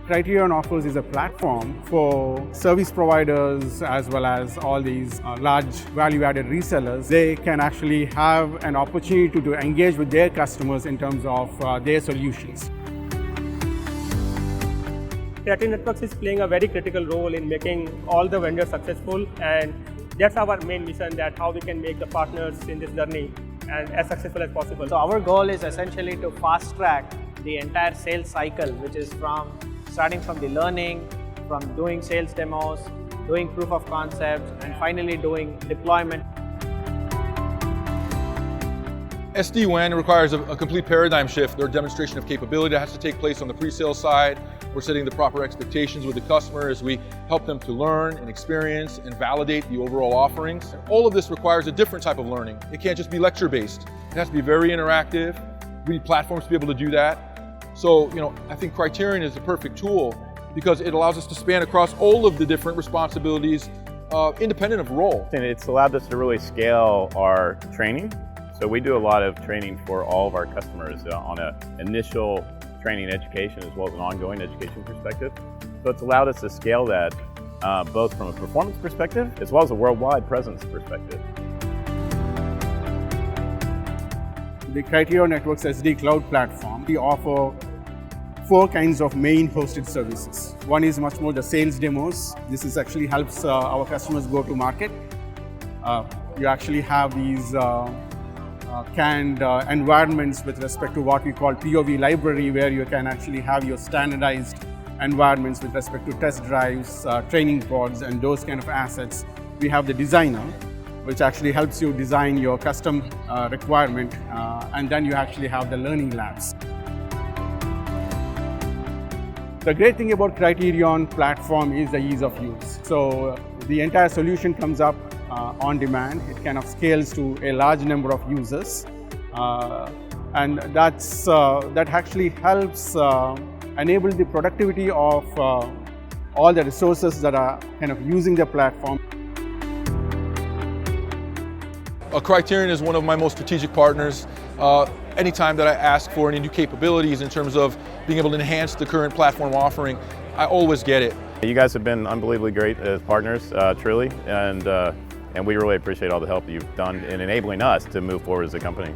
Criterion offers is a platform for service providers as well as all these large value-added resellers. They can actually have an opportunity to engage with their customers in terms of their solutions. Criterion Networks is playing a very critical role in making all the vendors successful, and that's our main mission, that how we can make the partners in this journey and as successful as possible. So our goal is essentially to fast track the entire sales cycle, which is starting from the learning, from doing sales demos, doing proof of concepts, and finally doing deployment. SD-WAN requires a complete paradigm shift or demonstration of capability that has to take place on the pre-sale side. We're setting the proper expectations with the customer as we help them to learn and experience and validate the overall offerings. All of this requires a different type of learning. It can't just be lecture-based. It has to be very interactive. We need platforms to be able to do that. So, I think Criterion is the perfect tool because it allows us to span across all of the different responsibilities independent of role. And it's allowed us to really scale our training. So we do a lot of training for all of our customers on an initial training education as well as an ongoing education perspective. So it's allowed us to scale that both from a performance perspective as well as a worldwide presence perspective. The Criterion Networks SD Cloud platform, we offer 4 kinds of main hosted services. One is much more the sales demos. This actually helps our customers go to market. You actually have these canned environments with respect to what we call POV library, where you can actually have your standardized environments with respect to test drives, training pods, and those kind of assets. We have the designer, which actually helps you design your custom requirement, and then you actually have the learning labs. The great thing about Criterion platform is the ease of use. So the entire solution comes up on demand. It kind of scales to a large number of users, and that actually helps enable the productivity of all the resources that are kind of using the platform. Criterion is one of my most strategic partners. Anytime that I ask for any new capabilities in terms of being able to enhance the current platform offering, I always get it. You guys have been unbelievably great as partners, truly, and we really appreciate all the help that you've done in enabling us to move forward as a company.